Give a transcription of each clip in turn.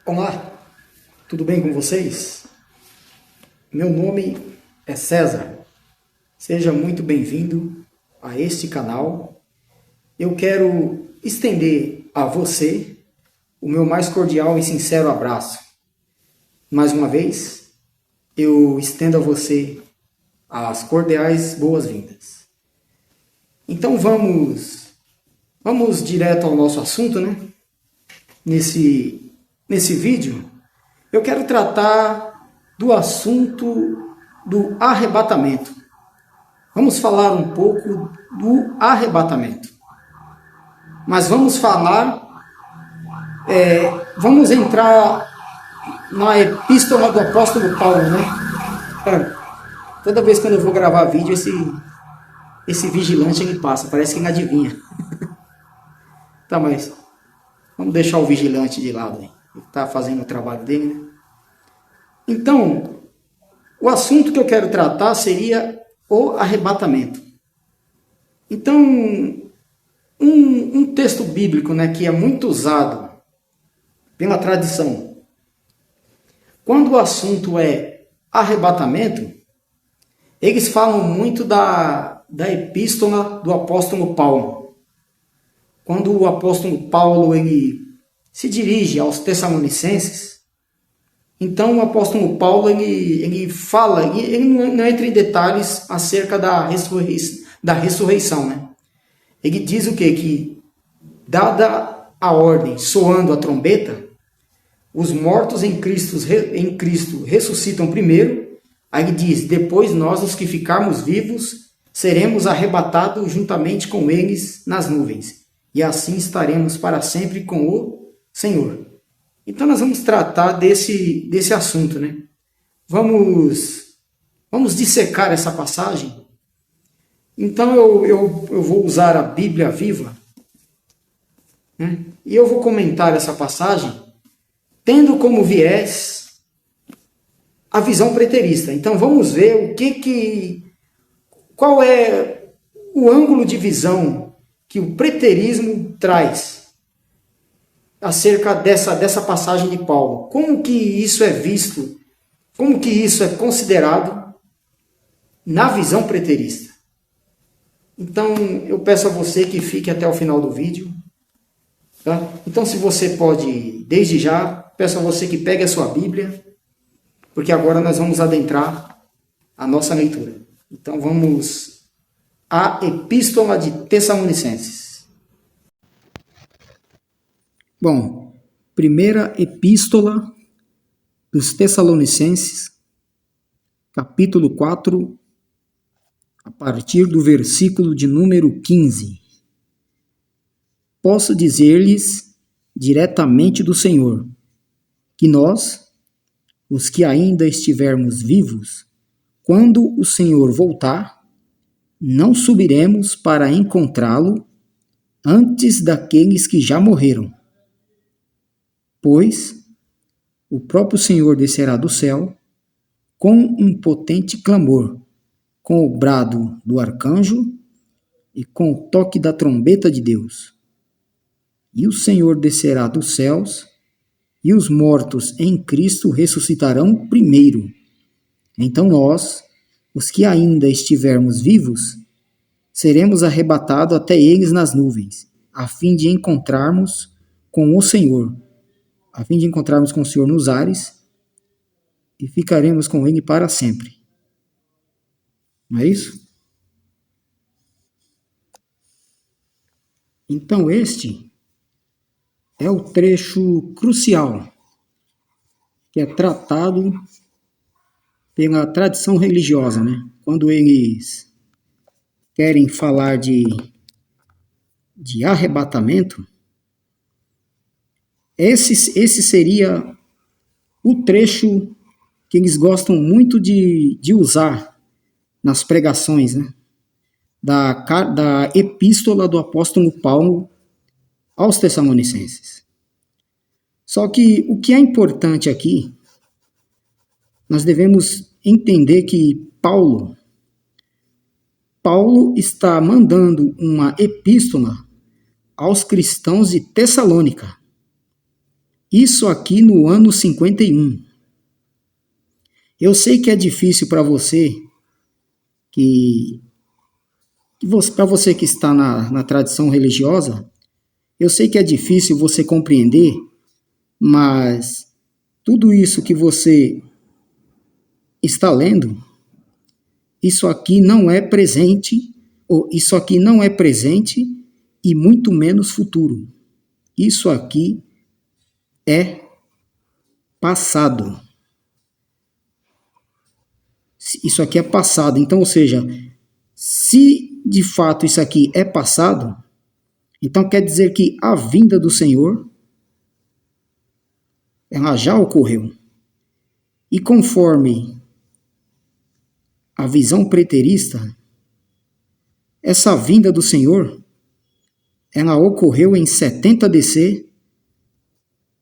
Olá, tudo bem com vocês? Meu nome é César. Seja muito bem-vindo a este canal. Eu quero estender a você o meu mais cordial e sincero abraço. Mais uma vez, eu estendo a você as cordiais boas-vindas. Então vamos direto ao nosso assunto, né? Nesse vídeo, eu quero tratar do assunto do arrebatamento. Vamos falar um pouco do arrebatamento. Mas vamos entrar na epístola do apóstolo Paulo, né? Toda vez que eu vou gravar vídeo, esse vigilante ele passa, parece que ele adivinha. Tá, mas vamos deixar o vigilante de lado, hein? Ele está fazendo o trabalho dele, né? Então, o assunto que eu quero tratar seria o arrebatamento. Então, um texto bíblico, né, que é muito usado pela tradição, quando o assunto é arrebatamento, eles falam muito da epístola do apóstolo Paulo. Quando o apóstolo Paulo ele se dirige aos Tessalonicenses, então o apóstolo Paulo ele fala, ele não entra em detalhes acerca da ressurreição, né? Ele diz o quê? Que dada a ordem, soando a trombeta, os mortos em Cristo ressuscitam primeiro. Aí ele diz, depois nós, os que ficarmos vivos, seremos arrebatados juntamente com eles nas nuvens. E assim estaremos para sempre com o Senhor. Então nós vamos tratar desse assunto, né? Vamos dissecar essa passagem. Então eu vou usar a Bíblia Viva, né? E eu vou comentar essa passagem tendo como viés a visão preterista. Então vamos ver qual é o ângulo de visão que o preterismo traz acerca dessa passagem de Paulo. Como que isso é visto, como que isso é considerado na visão preterista. Então, eu peço a você que fique até o final do vídeo. Tá? Então, se você pode, desde já, peço a você que pegue a sua Bíblia, porque agora nós vamos adentrar a nossa leitura. Então, vamos à Epístola de Tessalonicenses. Bom, primeira Epístola dos Tessalonicenses, capítulo 4, a partir do versículo de número 15. Posso dizer-lhes diretamente do Senhor, que nós, os que ainda estivermos vivos, quando o Senhor voltar, não subiremos para encontrá-lo antes daqueles que já morreram. Pois o próprio Senhor descerá do céu com um potente clamor, com o brado do arcanjo e com o toque da trombeta de Deus. E o Senhor descerá dos céus, e os mortos em Cristo ressuscitarão primeiro. Então nós, os que ainda estivermos vivos, seremos arrebatados até eles nas nuvens, a fim de encontrarmos com o Senhor nos ares, e ficaremos com ele para sempre. Não é isso? Então este é o trecho crucial que é tratado pela tradição religiosa, né? Quando eles querem falar de arrebatamento, esse seria o trecho que eles gostam muito de usar nas pregações, né? Da epístola do apóstolo Paulo aos Tessalonicenses. Só que o que é importante aqui, nós devemos entender que Paulo está mandando uma epístola aos cristãos de Tessalônica. Isso aqui no ano 51. Eu sei que é difícil para você, para você que está na tradição religiosa, eu sei que é difícil você compreender, mas tudo isso que você está lendo, isso aqui não é presente, ou isso aqui não é presente e muito menos futuro. Isso aqui é passado. Isso aqui é passado. Então, ou seja, se de fato isso aqui é passado, então quer dizer que a vinda do Senhor, ela já ocorreu. E conforme a visão preterista, essa vinda do Senhor, ela ocorreu em 70 DC,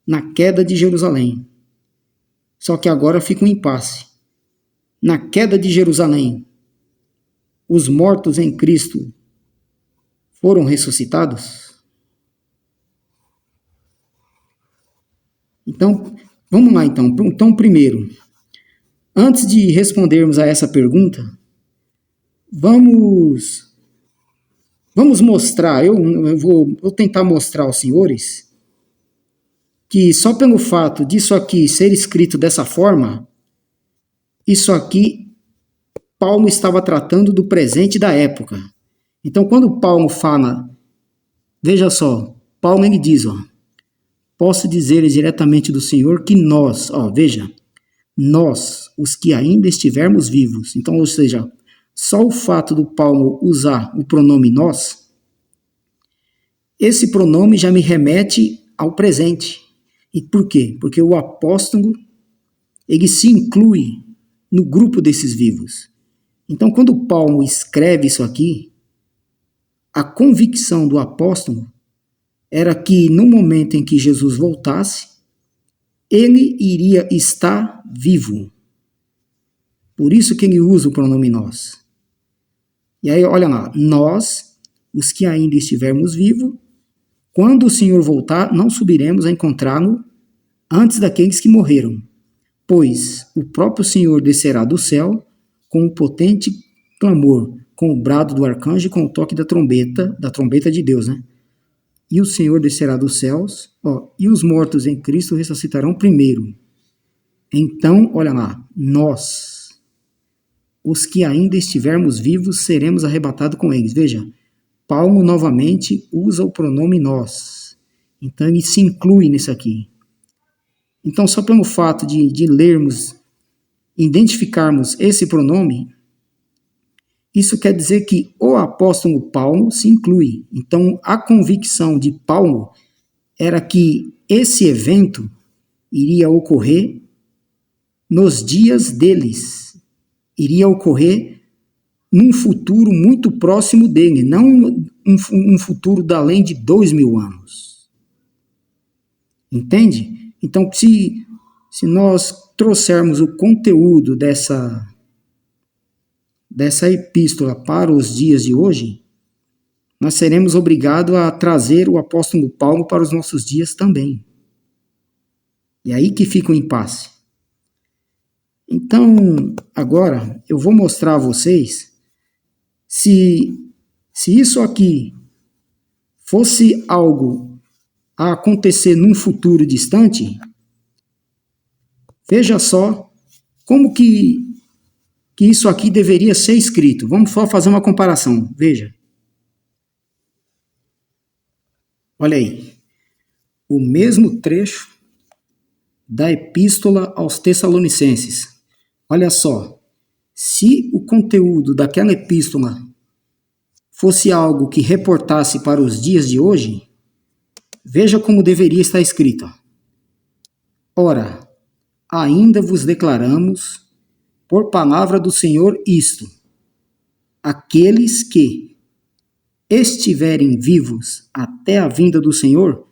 na queda de Jerusalém. Só que agora fica um impasse. Na queda de Jerusalém, os mortos em Cristo foram ressuscitados? Então, vamos lá então. Então, primeiro, antes de respondermos a essa pergunta, vamos mostrar, eu vou tentar mostrar aos senhores que só pelo fato disso aqui ser escrito dessa forma, isso aqui, Paulo estava tratando do presente da época. Então, quando Paulo fala, veja só, Paulo ele diz, posso dizer diretamente do Senhor que nós, veja, nós, os que ainda estivermos vivos. Então, ou seja, só o fato do Paulo usar o pronome nós, esse pronome já me remete ao presente. E por quê? Porque o apóstolo, ele se inclui no grupo desses vivos. Então, quando Paulo escreve isso aqui, a convicção do apóstolo era que no momento em que Jesus voltasse, ele iria estar vivo. Por isso que ele usa o pronome nós. E aí, olha lá, nós, os que ainda estivermos vivos, quando o Senhor voltar, não subiremos a encontrá-lo antes daqueles que morreram, pois o próprio Senhor descerá do céu com um potente clamor, com o brado do arcanjo e com o toque da trombeta de Deus, né? E o Senhor descerá dos céus, e os mortos em Cristo ressuscitarão primeiro. Então, olha lá, nós, os que ainda estivermos vivos, seremos arrebatados com eles. Veja, Paulo novamente usa o pronome nós. Então, ele se inclui nisso aqui. Então, só pelo fato de lermos, identificarmos esse pronome, isso quer dizer que o apóstolo Paulo se inclui. Então, a convicção de Paulo era que esse evento iria ocorrer nos dias deles. Iria ocorrer num futuro muito próximo dele, não um futuro da além de 2000 anos. Entende? Então, se nós trouxermos o conteúdo dessa epístola para os dias de hoje, nós seremos obrigados a trazer o apóstolo Paulo para os nossos dias também. E aí que fica o impasse. Então, agora, eu vou mostrar a vocês se isso aqui fosse algo a acontecer num futuro distante, veja só como que isso aqui deveria ser escrito. Vamos só fazer uma comparação. Veja. Olha aí. O mesmo trecho da epístola aos Tessalonicenses. Olha só. Se o conteúdo daquela epístola fosse algo que reportasse para os dias de hoje, veja como deveria estar escrito. Ora, ainda vos declaramos por palavra do Senhor isto: aqueles que estiverem vivos até a vinda do Senhor,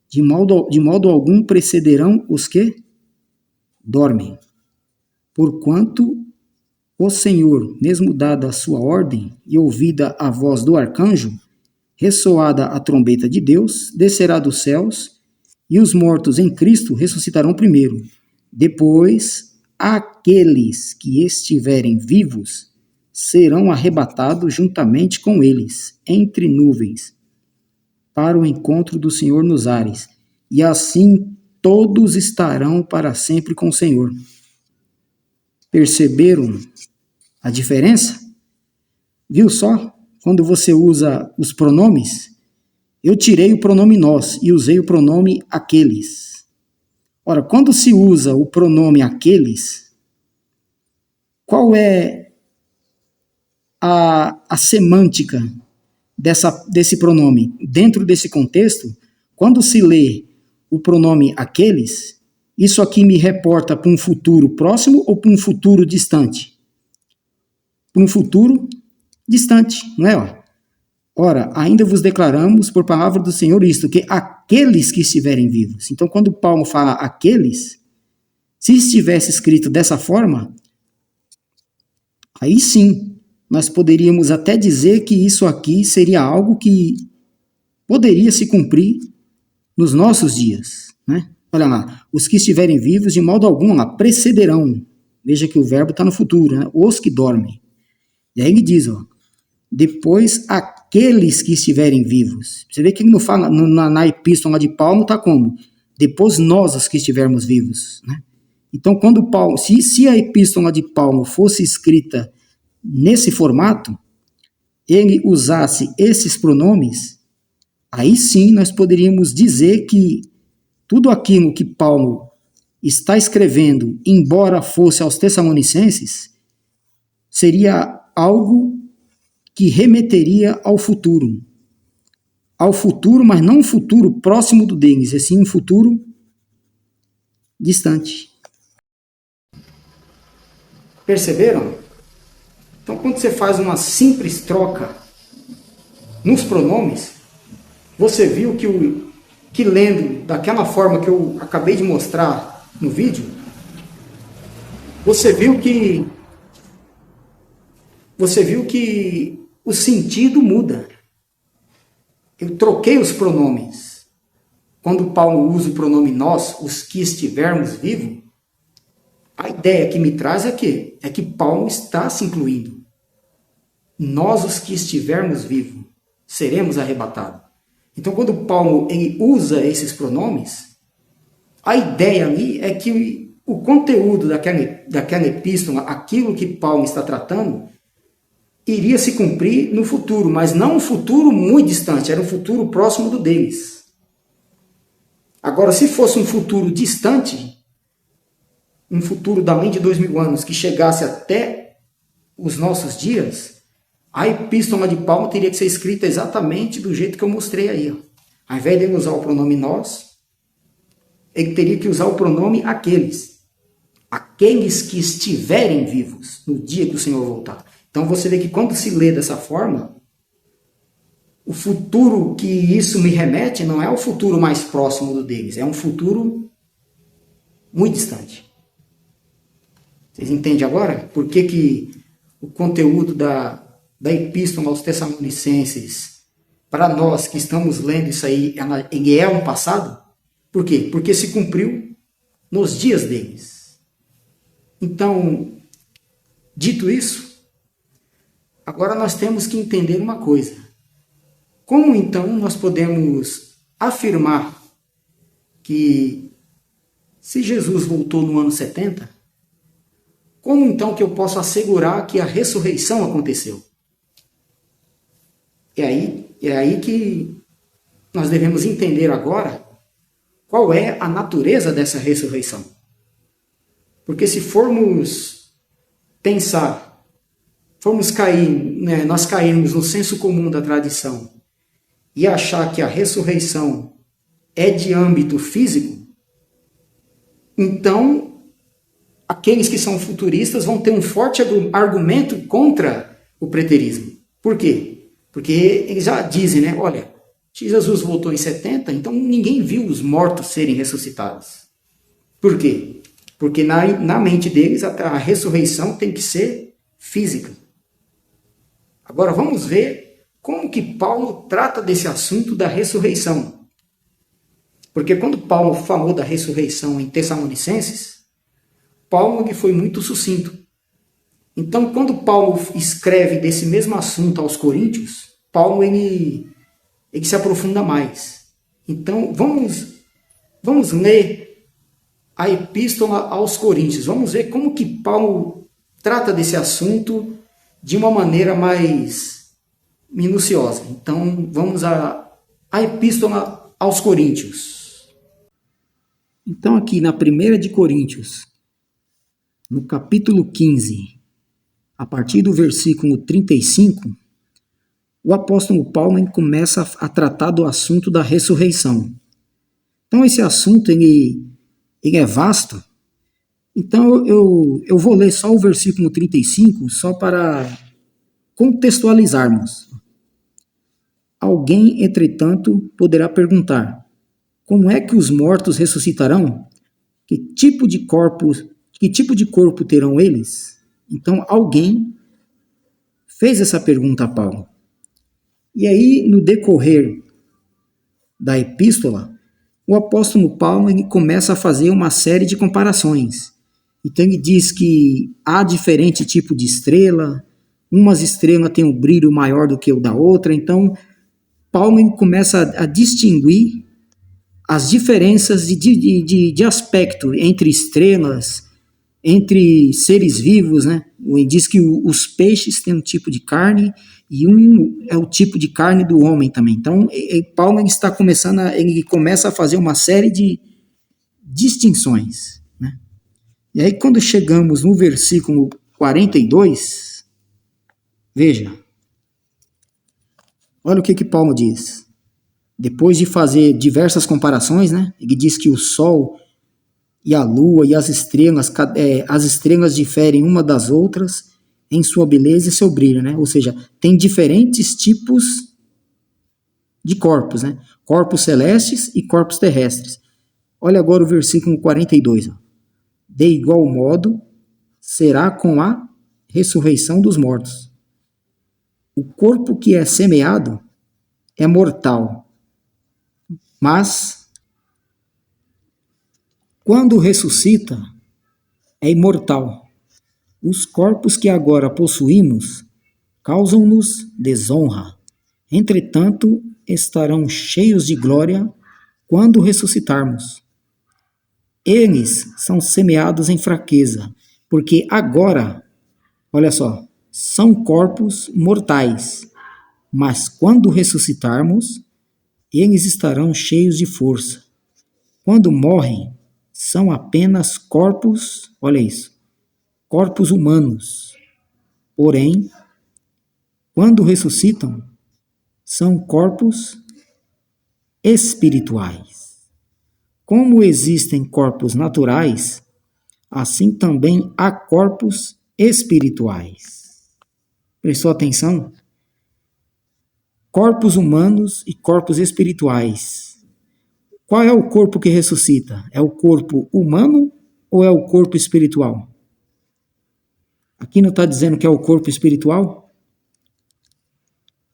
de modo algum precederão os que dormem. Porquanto o Senhor, mesmo dada a sua ordem e ouvida a voz do arcanjo, ressoada a trombeta de Deus, descerá dos céus, e os mortos em Cristo ressuscitarão primeiro. Depois, aqueles que estiverem vivos serão arrebatados juntamente com eles, entre nuvens, para o encontro do Senhor nos ares. E assim todos estarão para sempre com o Senhor. Perceberam a diferença? Viu só? Quando você usa os pronomes, eu tirei o pronome nós e usei o pronome aqueles. Ora, quando se usa o pronome aqueles, qual é a semântica desse pronome? Dentro desse contexto, quando se lê o pronome aqueles, isso aqui me reporta para um futuro próximo ou para um futuro distante? Para um futuro distante, não é? Ora, ainda vos declaramos por palavra do Senhor isto, que aqueles que estiverem vivos. Então, quando Paulo fala aqueles, se estivesse escrito dessa forma, aí sim, nós poderíamos até dizer que isso aqui seria algo que poderia se cumprir nos nossos dias, né? Olha lá, os que estiverem vivos, de modo algum, lá, precederão. Veja que o verbo está no futuro, né? Os que dormem. E aí ele diz, ó, depois aqueles que estiverem vivos. Você vê que ele não fala, na epístola de Paulo está como? Depois nós, os que estivermos vivos, né? Então, quando Paulo, se a epístola de Paulo fosse escrita nesse formato, ele usasse esses pronomes, aí sim nós poderíamos dizer que tudo aquilo que Paulo está escrevendo, embora fosse aos Tessalonicenses, seria algo que remeteria ao futuro. Ao futuro, mas não um futuro próximo do deles, e sim um futuro distante. Perceberam? Então, quando você faz uma simples troca nos pronomes, você viu que lendo daquela forma que eu acabei de mostrar no vídeo, você viu que o sentido muda. Eu troquei os pronomes. Quando Paulo usa o pronome nós, os que estivermos vivos, a ideia que me traz é que Paulo está se incluindo. Nós, os que estivermos vivos, seremos arrebatados. Então, quando Paulo ele usa esses pronomes, a ideia ali é que o conteúdo daquela epístola, aquilo que Paulo está tratando, iria se cumprir no futuro, mas não um futuro muito distante, era um futuro próximo do deles. Agora, se fosse um futuro distante, um futuro da além de 2000 anos, que chegasse até os nossos dias, a epístola de Paulo teria que ser escrita exatamente do jeito que eu mostrei aí. Ó. Ao invés de ele usar o pronome nós, ele teria que usar o pronome aqueles. Aqueles que estiverem vivos no dia que o Senhor voltar. Então você vê que quando se lê dessa forma, o futuro que isso me remete não é o futuro mais próximo do deles, é um futuro muito distante. Vocês entendem agora por que o conteúdo da epístola aos Tessalonicenses, para nós que estamos lendo isso aí, ele é um passado? Por quê? Porque se cumpriu nos dias deles. Então, dito isso, agora nós temos que entender uma coisa. Como então nós podemos afirmar que se Jesus voltou no ano 70, como então que eu posso assegurar que a ressurreição aconteceu? É aí que nós devemos entender agora qual é a natureza dessa ressurreição. Porque se formos pensar, nós cairmos no senso comum da tradição e achar que a ressurreição é de âmbito físico, então aqueles que são futuristas vão ter um forte argumento contra o preterismo. Por quê? Porque eles já dizem, né? Olha, se Jesus voltou em 70, então ninguém viu os mortos serem ressuscitados. Por quê? Porque na mente deles a ressurreição tem que ser física. Agora vamos ver como que Paulo trata desse assunto da ressurreição. Porque quando Paulo falou da ressurreição em Tessalonicenses, Paulo foi muito sucinto. Então, quando Paulo escreve desse mesmo assunto aos Coríntios, Paulo ele se aprofunda mais. Então, vamos ler a epístola aos Coríntios. Vamos ver como que Paulo trata desse assunto de uma maneira mais minuciosa. Então, vamos à epístola aos Coríntios. Então, aqui na 1 de Coríntios, no capítulo 15, a partir do versículo 35, o apóstolo Paulo começa a tratar do assunto da ressurreição. Então, esse assunto ele é vasto. Então, eu vou ler só o versículo 35, só para contextualizarmos. Alguém, entretanto, poderá perguntar: como é que os mortos ressuscitarão? Que tipo de corpo terão eles? Então, alguém fez essa pergunta a Paulo. E aí, no decorrer da epístola, o apóstolo Paulo ele começa a fazer uma série de comparações. Então, ele diz que há diferente tipo de estrela, umas estrelas têm um brilho maior do que o da outra. Então, Paulo começa a distinguir as diferenças de aspecto entre estrelas, entre seres vivos, né? Ele diz que os peixes têm um tipo de carne e um é o tipo de carne do homem também. Então, Paulo ele começa a fazer uma série de distinções, né? E aí, quando chegamos no versículo 42, veja, olha o que Paulo diz. Depois de fazer diversas comparações, né? Ele diz que o Sol e a Lua e as estrelas diferem uma das outras em sua beleza e seu brilho, né? Ou seja, tem diferentes tipos de corpos, né? Corpos celestes e corpos terrestres. Olha agora o versículo 42. Ó. De igual modo, será com a ressurreição dos mortos. O corpo que é semeado é mortal, mas quando ressuscita é imortal. Os corpos que agora possuímos causam-nos desonra. Entretanto, estarão cheios de glória quando ressuscitarmos. Eles são semeados em fraqueza, porque agora, olha só, são corpos mortais, mas quando ressuscitarmos, eles estarão cheios de força. Quando morrem, são apenas corpos, olha isso, corpos humanos. Porém, quando ressuscitam, são corpos espirituais. Como existem corpos naturais, assim também há corpos espirituais. Prestou atenção? Corpos humanos e corpos espirituais. Qual é o corpo que ressuscita? É o corpo humano ou é o corpo espiritual? Aqui não está dizendo que é o corpo espiritual?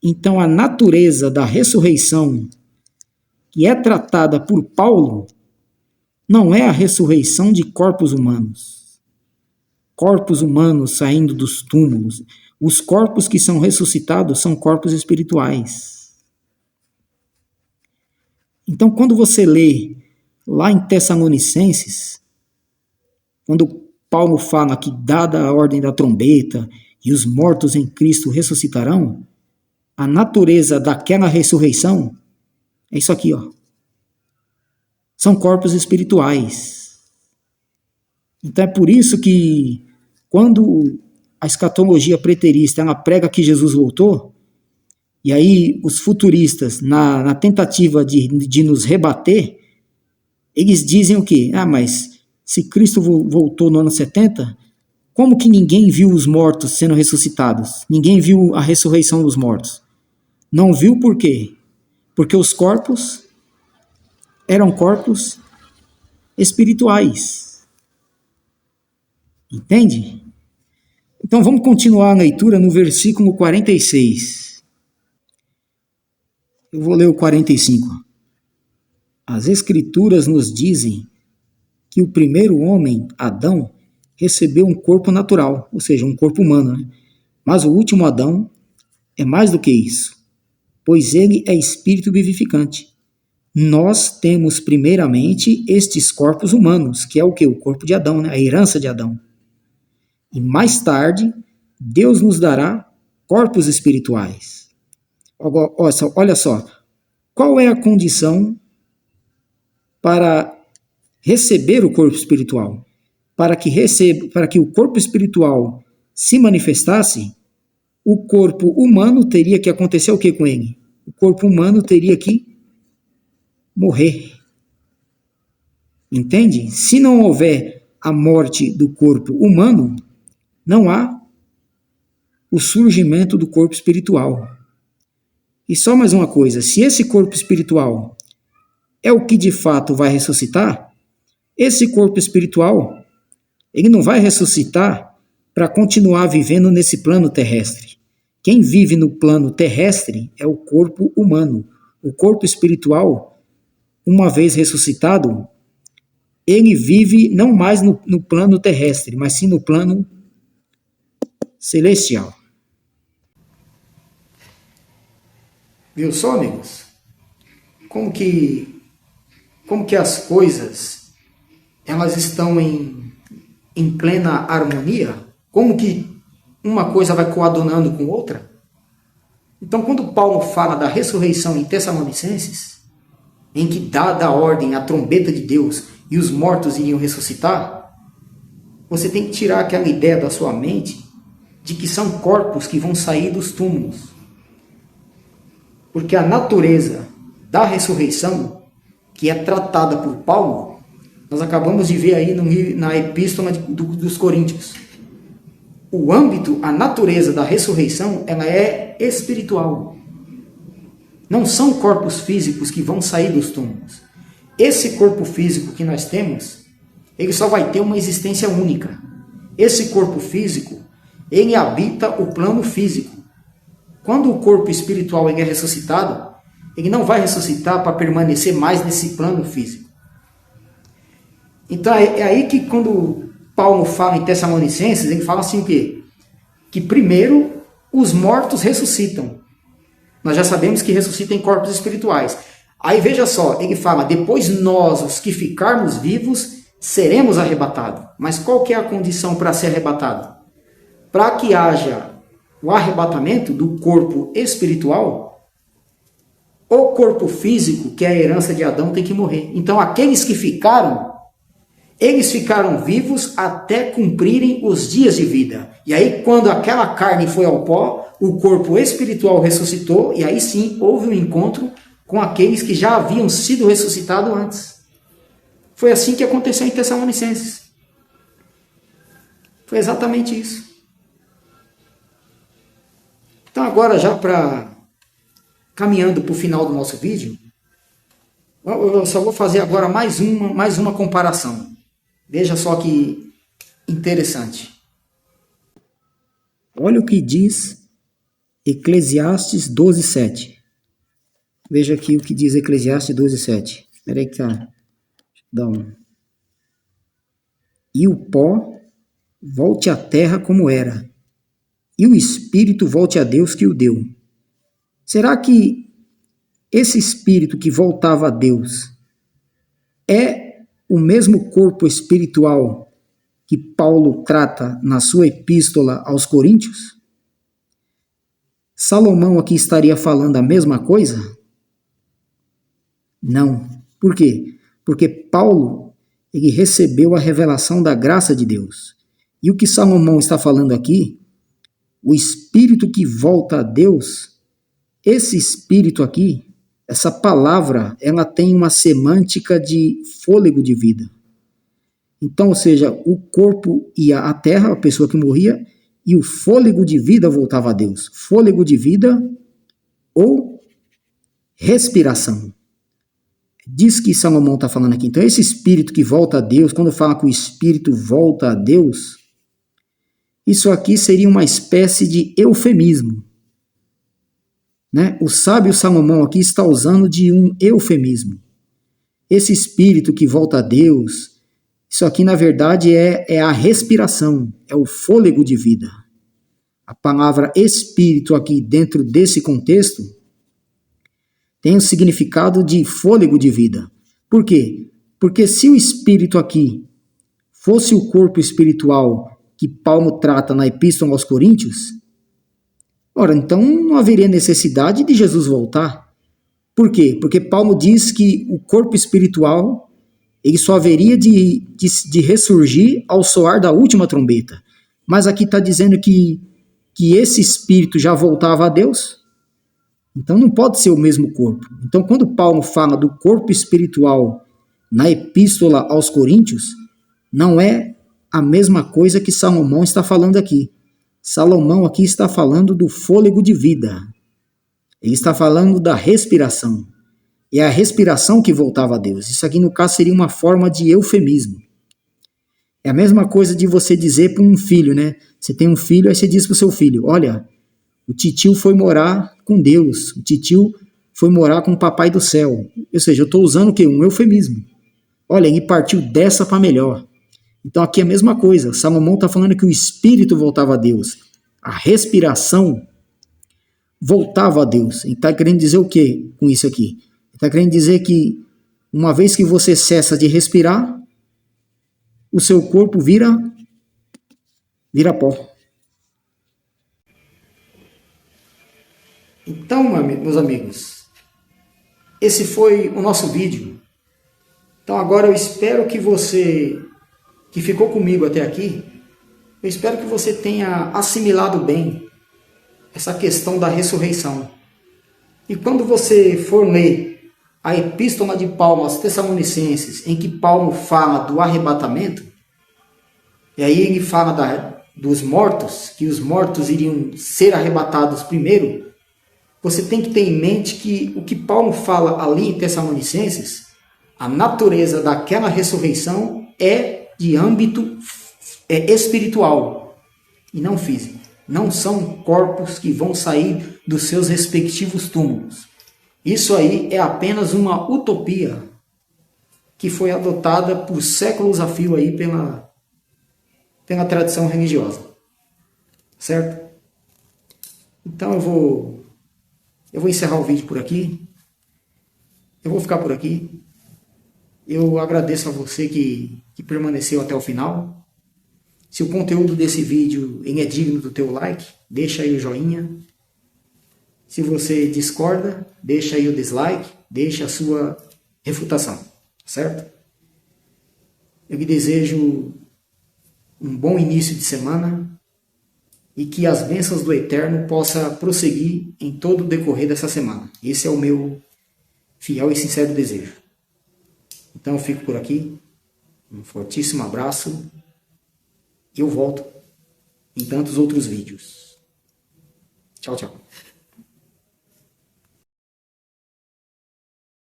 Então, a natureza da ressurreição que é tratada por Paulo não é a ressurreição de corpos humanos. Corpos humanos saindo dos túmulos. Os corpos que são ressuscitados são corpos espirituais. Então, quando você lê lá em Tessalonicenses, quando Paulo fala que, dada a ordem da trombeta, e os mortos em Cristo ressuscitarão, a natureza daquela ressurreição é isso aqui, ó. São corpos espirituais. Então é por isso que, quando a escatologia preterista ela prega que Jesus voltou, e aí os futuristas, na tentativa de nos rebater, eles dizem o quê? Ah, mas se Cristo voltou no ano 70, como que ninguém viu os mortos sendo ressuscitados? Ninguém viu a ressurreição dos mortos. Não viu por quê? Porque os corpos eram corpos espirituais. Entende? Então vamos continuar a leitura no versículo 46. Eu vou ler o 45. as Escrituras nos dizem que o primeiro homem, Adão, recebeu um corpo natural, ou seja, um corpo humano, né? Mas o último Adão é mais do que isso, pois ele é espírito vivificante. Nós temos primeiramente estes corpos humanos, que é o que? O corpo de Adão, né? A herança de Adão. E mais tarde, Deus nos dará corpos espirituais. Olha só, qual é a condição para receber o corpo espiritual? Para que o corpo espiritual se manifestasse, o corpo humano teria que acontecer o que com ele? O corpo humano teria que morrer. Entende? Se não houver a morte do corpo humano, não há o surgimento do corpo espiritual. E só mais uma coisa, se esse corpo espiritual é o que de fato vai ressuscitar, esse corpo espiritual, ele não vai ressuscitar para continuar vivendo nesse plano terrestre. Quem vive no plano terrestre é o corpo humano. O corpo espiritual, uma vez ressuscitado, ele vive não mais no plano terrestre, mas sim no plano celestial. Viu só, amigos? Como que as coisas elas estão em plena harmonia? Como que uma coisa vai coadunando com outra? Então, quando Paulo fala da ressurreição em Tessalonicenses, em que dada ordem a trombeta de Deus e os mortos iriam ressuscitar, você tem que tirar aquela ideia da sua mente de que são corpos que vão sair dos túmulos. Porque a natureza da ressurreição, que é tratada por Paulo, nós acabamos de ver aí na epístola dos Coríntios. O âmbito, a natureza da ressurreição, ela é espiritual. Não são corpos físicos que vão sair dos túmulos. Esse corpo físico que nós temos, ele só vai ter uma existência única. Esse corpo físico, ele habita o plano físico. Quando o corpo espiritual ele é ressuscitado, ele não vai ressuscitar para permanecer mais nesse plano físico. Então é aí que quando Paulo fala em Tessalonicenses, ele fala assim que primeiro os mortos ressuscitam. Nós já sabemos que ressuscitam em corpos espirituais. Aí veja só, ele fala, depois nós, os que ficarmos vivos, seremos arrebatados. Mas qual que é a condição para ser arrebatado? Para que haja o arrebatamento do corpo espiritual, o corpo físico, que é a herança de Adão, tem que morrer. Então aqueles que ficaram, eles ficaram vivos até cumprirem os dias de vida. E aí quando aquela carne foi ao pó, o corpo espiritual ressuscitou, e aí sim houve um encontro com aqueles que já haviam sido ressuscitados antes. Foi assim que aconteceu em Tessalonicenses. Foi exatamente isso. Então agora já caminhando para o final do nosso vídeo, eu só vou fazer agora mais uma comparação. Veja só que interessante. Olha o que diz Eclesiastes 12:7. Veja aqui o que diz Eclesiastes 12:7. Espera aí que tá. Dá um. E o pó volte à terra como era, e o espírito volte a Deus que o deu. Será que esse espírito que voltava a Deus é o mesmo corpo espiritual que Paulo trata na sua epístola aos Coríntios? Salomão aqui estaria falando a mesma coisa? Não. Por quê? Porque Paulo, ele recebeu a revelação da graça de Deus. E o que Salomão está falando aqui, o espírito que volta a Deus, esse espírito aqui, essa palavra, ela tem uma semântica de fôlego de vida. Então, ou seja, o corpo ia à terra, a pessoa que morria, e o fôlego de vida voltava a Deus. Fôlego de vida ou respiração. Diz que Salomão está falando aqui. Então, esse espírito que volta a Deus, quando fala que o espírito volta a Deus, isso aqui seria uma espécie de eufemismo. Né? O sábio Salomão aqui está usando de um eufemismo. esse espírito que volta a Deus, isso aqui na verdade é a respiração, é o fôlego de vida. A palavra espírito aqui dentro desse contexto tem o significado de fôlego de vida. Por quê? Porque se o espírito aqui fosse o corpo espiritual que Paulo trata na Epístola aos Coríntios, ora, então não haveria necessidade de Jesus voltar. Por quê? Porque Paulo diz que o corpo espiritual ele só haveria de ressurgir ao soar da última trombeta. Mas aqui está dizendo que esse espírito já voltava a Deus. Então não pode ser o mesmo corpo. Então quando Paulo fala do corpo espiritual na Epístola aos Coríntios, não é a mesma coisa que Salomão está falando aqui. Salomão aqui está falando do fôlego de vida. Ele está falando da respiração. É a respiração que voltava a Deus. Isso aqui, no caso, seria uma forma de eufemismo. É a mesma coisa de você dizer para um filho, né? Você tem um filho, aí você diz para o seu filho, olha, o titio foi morar com Deus, o titio foi morar com o papai do céu. Ou seja, eu estou usando o quê? Um eufemismo. Olha, ele partiu dessa para melhor. Então aqui é a mesma coisa. Salomão está falando que o espírito voltava a Deus. A respiração voltava a Deus. Ele está querendo dizer o quê com isso aqui? Ele está querendo dizer que uma vez que você cessa de respirar, o seu corpo vira pó. Então, meus amigos, esse foi o nosso vídeo. Então agora eu espero que você que ficou comigo até aqui, eu espero que você tenha assimilado bem essa questão da ressurreição. E quando você for ler a Epístola de Paulo aos Tessalonicenses, em que Paulo fala do arrebatamento, e aí ele fala dos mortos, que os mortos iriam ser arrebatados primeiro, você tem que ter em mente que o que Paulo fala ali em Tessalonicenses, a natureza daquela ressurreição é de âmbito espiritual e não físico. Não são corpos que vão sair dos seus respectivos túmulos. Isso aí é apenas uma utopia que foi adotada por séculos a fio aí pela tradição religiosa. Certo? Então eu vou encerrar o vídeo por aqui. Eu vou ficar por aqui. Eu agradeço a você que permaneceu até o final. Se o conteúdo desse vídeo é digno do teu like, deixa aí o joinha. Se você discorda, deixa aí o dislike, deixa a sua refutação, certo? Eu lhe desejo um bom início de semana e que as bênçãos do Eterno possam prosseguir em todo o decorrer dessa semana. Esse é o meu fiel e sincero desejo. Então eu fico por aqui. Um fortíssimo abraço. E eu volto em tantos outros vídeos. Tchau, tchau.